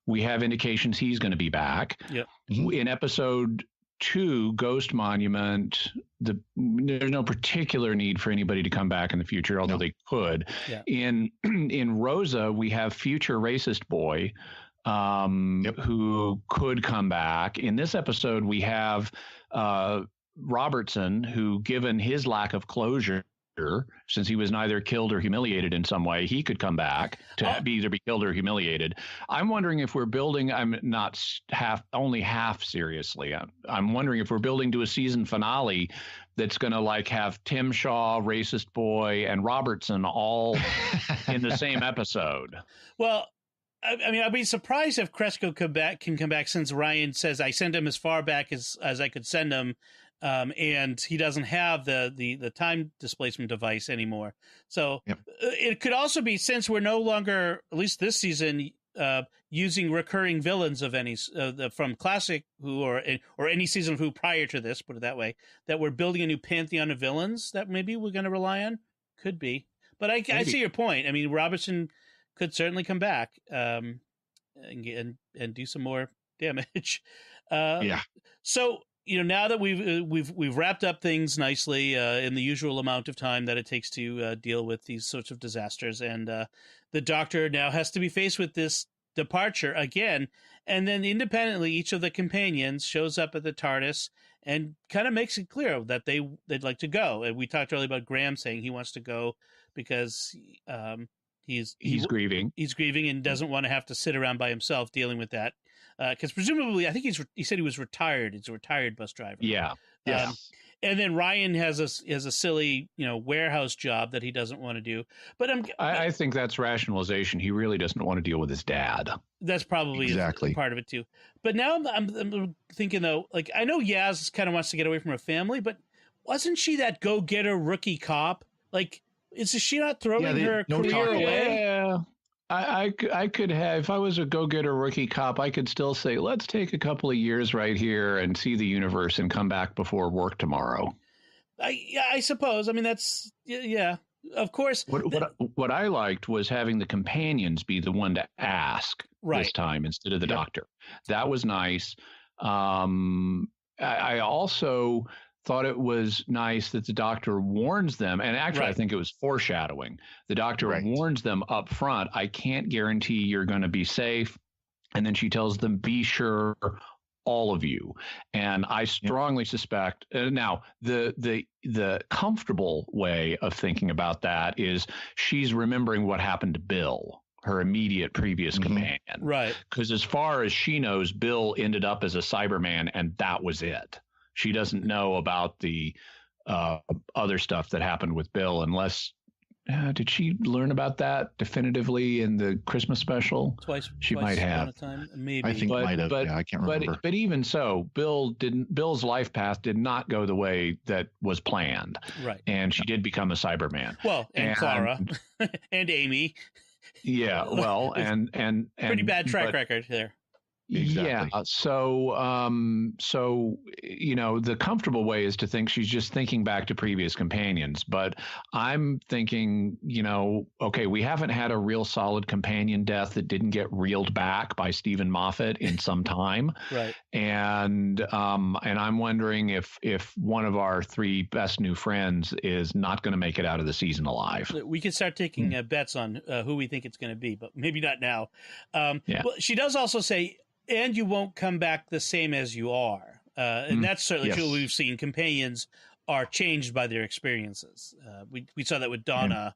we have indications he's going to be back. Yep. In episode 2, Ghost Monument, there's no particular need for anybody to come back in the future, although they could. Yeah. In Rosa, we have future racist boy who could come back. In this episode, we have Robertson, who, given his lack of closure, since he was neither killed or humiliated in some way, he could come back to either be killed or humiliated. I'm wondering if we're building, I'm not only half seriously. I'm wondering if we're building to a season finale that's going to like have Tim Shaw, racist boy, and Robertson all in the same episode. Well, I mean, I'd be surprised if Kresko can come back, since Ryan says I sent him as far back as I could send him. And he doesn't have the time displacement device anymore. So it could also be, since we're no longer, at least this season, using recurring villains of any from Classic Who or any season of Who prior to this, put it that way, that we're building a new pantheon of villains that maybe we're going to rely on. Could be, but I see your point. I mean, Robertson could certainly come back and do some more damage. So, you know, now that we've wrapped up things nicely in the usual amount of time that it takes to deal with these sorts of disasters, and the Doctor now has to be faced with this departure again, and then independently, each of the companions shows up at the TARDIS and kind of makes it clear that they'd like to go. And we talked earlier about Graham saying he wants to go because he's grieving. He's grieving and doesn't want to have to sit around by himself dealing with that. Because presumably, I think he said he was retired. He's a retired bus driver. Yeah. Yes. And then Ryan has a silly, you know, warehouse job that he doesn't want to do. But I think that's rationalization. He really doesn't want to deal with his dad. That's probably part of it too. But now I'm thinking though, like, I know Yaz kind of wants to get away from her family, but wasn't she that go-getter rookie cop? Like, is she not throwing her career away? Yeah. I could have, if I was a go-getter rookie cop, I could still say, let's take a couple of years right here and see the universe and come back before work tomorrow. I suppose. I mean, that's, of course. What I liked was having the companions be the one to ask this time instead of the Doctor. That was nice. I also thought it was nice that the Doctor warns them, and actually I think it was foreshadowing. The Doctor warns them up front, I can't guarantee you're going to be safe. And then she tells them, be sure, all of you. And I strongly suspect, now the comfortable way of thinking about that is she's remembering what happened to Bill, her immediate previous companion. Right. Because as far as she knows, Bill ended up as a Cyberman, and that was it. She doesn't know about the other stuff that happened with Bill, unless did she learn about that definitively in the Christmas special? Twice. She might have. Maybe. I think might have. Yeah, I can't remember. But even so, Bill's life path did not go the way that was planned. Right. And she did become a Cyberman. Well, and Clara and Amy. Yeah. Well, and pretty bad track record there. Exactly. Yeah. So the comfortable way is to think she's just thinking back to previous companions. But I'm thinking, okay, we haven't had a real solid companion death that didn't get reeled back by Stephen Moffat in some time. Right. And I'm wondering if one of our three best new friends is not going to make it out of the season alive. We could start taking bets on who we think it's going to be, but maybe not now. Yeah. Well, she does also say, and you won't come back the same as you are. And that's certainly true. We've seen companions are changed by their experiences. We saw that with Donna,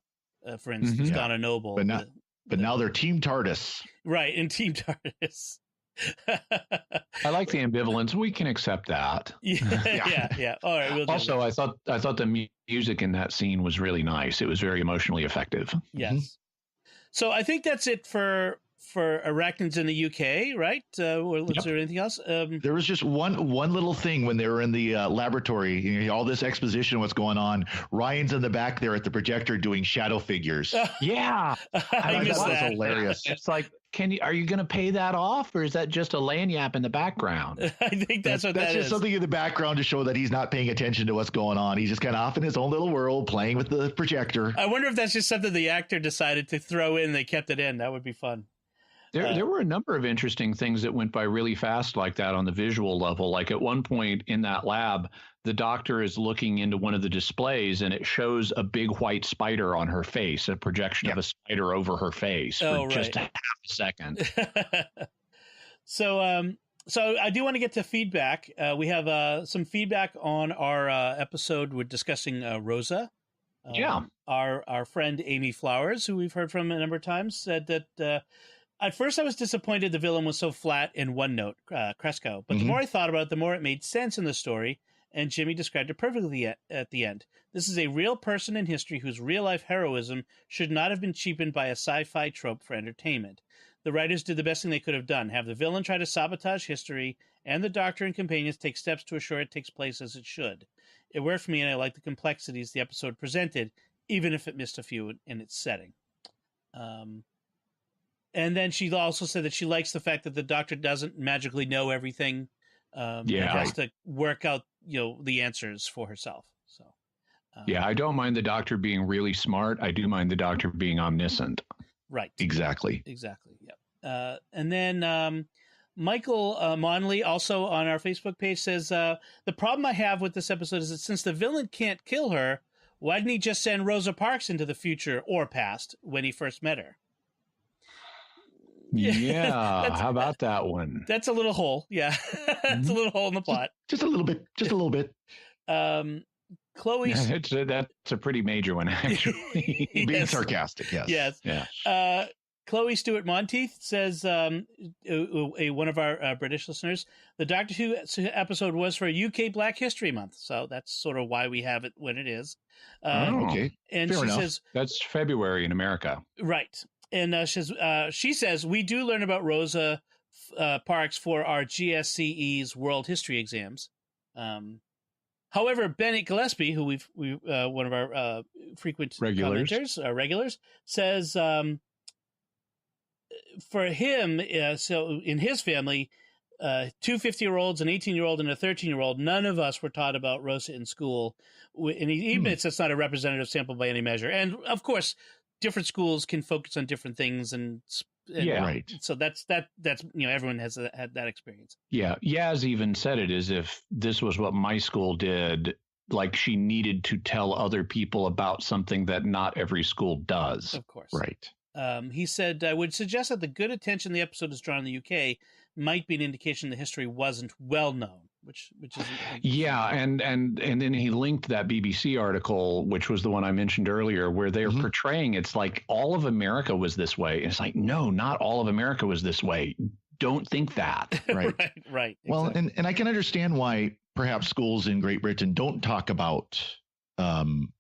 for instance, Donna Noble. But now they're Team TARDIS. Right, in Team TARDIS. I like the ambivalence. We can accept that. Yeah. All right. We'll also, I thought the music in that scene was really nice. It was very emotionally effective. Yes. So I think that's it for Arachnids in the UK, right? Was there anything else? There was just one little thing when they were in the laboratory. All this exposition, what's going on. Ryan's in the back there at the projector doing shadow figures. Yeah, I missed that. That Was hilarious. It's like, are you going to pay that off, or is that just a lanyap in the background? I think that's just something in the background to show that he's not paying attention to what's going on. He's just kind of off in his own little world, playing with the projector. I wonder if that's just something the actor decided to throw in. They kept it in. That would be fun. There were a number of interesting things that went by really fast like that on the visual level. Like at one point in that lab, the doctor is looking into one of the displays and it shows a big white spider on her face, a projection of a spider over her face for just a half a second. So I do want to get to feedback. We have some feedback on our episode. We're discussing Rosa. Our friend Amy Flowers, who we've heard from a number of times, said that at first I was disappointed the villain was so flat in one note, Cresco. But the more I thought about it, the more it made sense in the story, and Jimmy described it perfectly at the end. This is a real person in history whose real-life heroism should not have been cheapened by a sci-fi trope for entertainment. The writers did the best thing they could have done, have the villain try to sabotage history, and the Doctor and companions take steps to assure it takes place as it should. It worked for me, and I liked the complexities the episode presented, even if it missed a few in its setting. And then she also said that she likes the fact that the Doctor doesn't magically know everything. Has to work out, the answers for herself. So, I don't mind the Doctor being really smart. I do mind the Doctor being omniscient. Right. Exactly. Yep. And then Michael Monley, also on our Facebook page, says, the problem I have with this episode is that since the villain can't kill her, why didn't he just send Rosa Parks into the future or past when he first met her? Yeah, how about that one? That's a little hole. Yeah, it's a little hole in the plot. Just a little bit. Chloe, that's a pretty major one, actually. Being sarcastic, yes. Yeah. Chloe Stewart Monteith says, one of our British listeners, the Doctor Who episode was for UK Black History Month, so that's sort of why we have it when it is. Okay, and fair she enough. says that's February in America, right? And she says, we do learn about Rosa Parks for our GSCE's World History exams. However, Bennett Gillespie, who we one of our frequent regulars, says for him, so in his family, two 50-year-olds, an 18-year-old, and a 13-year-old, none of us were taught about Rosa in school. And he admits that's not a representative sample by any measure. And, of course, different schools can focus on different things, and right. So that's everyone has had that experience. Yeah, Yaz even said it as if this was what my school did. Like she needed to tell other people about something that not every school does. Of course, right. He said, I would suggest that the good attention the episode has drawn in the UK might be an indication the history wasn't well known, which is and then he linked that BBC article, which was the one I mentioned earlier, where they're portraying it's like all of America was this way. And it's like, no, not all of America was this way. Don't think that. Right. right. Well, exactly. and I can understand why perhaps schools in Great Britain don't talk about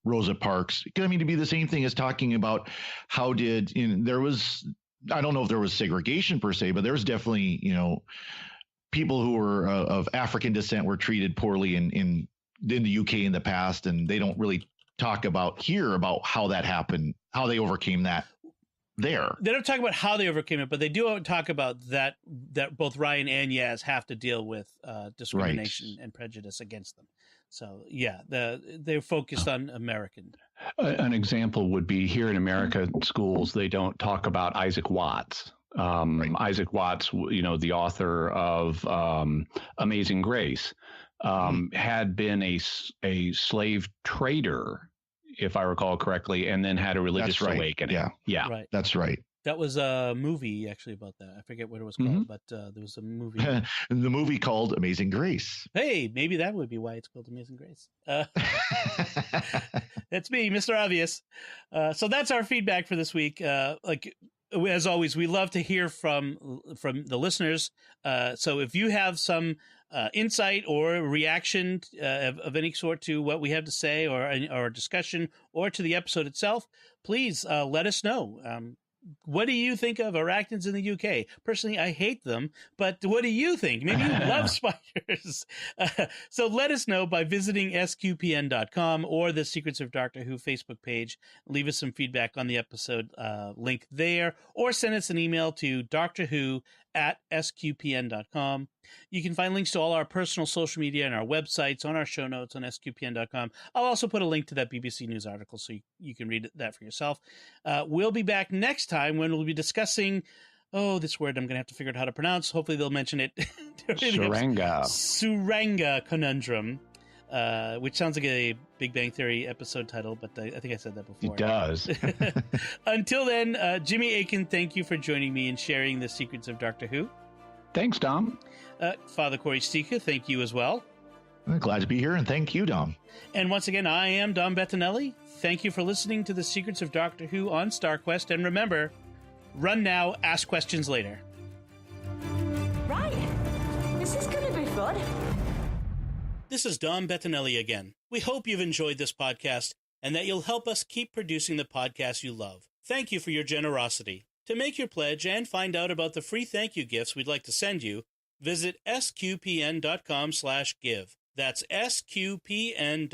Rosa Parks. I mean, to be the same thing as talking about how there was, I don't know if there was segregation per se, but there was definitely, people who were of African descent were treated poorly in the UK in the past, and they don't really talk about how that happened, how they overcame that. there. They don't talk about how they overcame it, but they do talk about that both Ryan and Yaz have to deal with discrimination and prejudice against them. So yeah, they're focused on American. An example would be here in America schools, they don't talk about Isaac Watts. Isaac Watts, the author of Amazing Grace, had been a slave trader, if I recall correctly, and then had a religious awakening. Yeah, right. That's right. That was a movie actually about that. I forget what it was called, but there was a movie. The movie called Amazing Grace. Hey, maybe that would be why it's called Amazing Grace. That's me, Mr. Obvious. So that's our feedback for this week. As always, we love to hear from the listeners. So if you have some insight or reaction of any sort to what we have to say or discussion or to the episode itself, please let us know. What do you think of arachnids in the UK? Personally, I hate them, but what do you think? Maybe you love spiders. So let us know by visiting sqpn.com or the Secrets of Doctor Who Facebook page. Leave us some feedback on the episode link there, or send us an email to drwho@sqpn.com. You can find links to all our personal social media and our websites on our show notes on sqpn.com. I'll also put a link to that BBC News article so you can read that for yourself. We'll be back next time when we'll be discussing, this word I'm going to have to figure out how to pronounce. Hopefully they'll mention it. Suranga conundrum, which sounds like a Big Bang Theory episode title, but I think I said that before. It does. Until then, Jimmy Aiken, thank you for joining me and sharing the secrets of Doctor Who. Thanks, Dom. Father Corey Stika, thank you as well. I'm glad to be here, and thank you, Dom. And once again, I am Dom Bettinelli. Thank you for listening to the Secrets of Doctor Who on StarQuest, and remember, run now, ask questions later. Right. This is going to be fun. This is Dom Bettinelli again. We hope you've enjoyed this podcast and that you'll help us keep producing the podcast you love. Thank you for your generosity. To make your pledge and find out about the free thank you gifts we'd like to send you, visit sqpn.com/give. That's sqpn.com/give.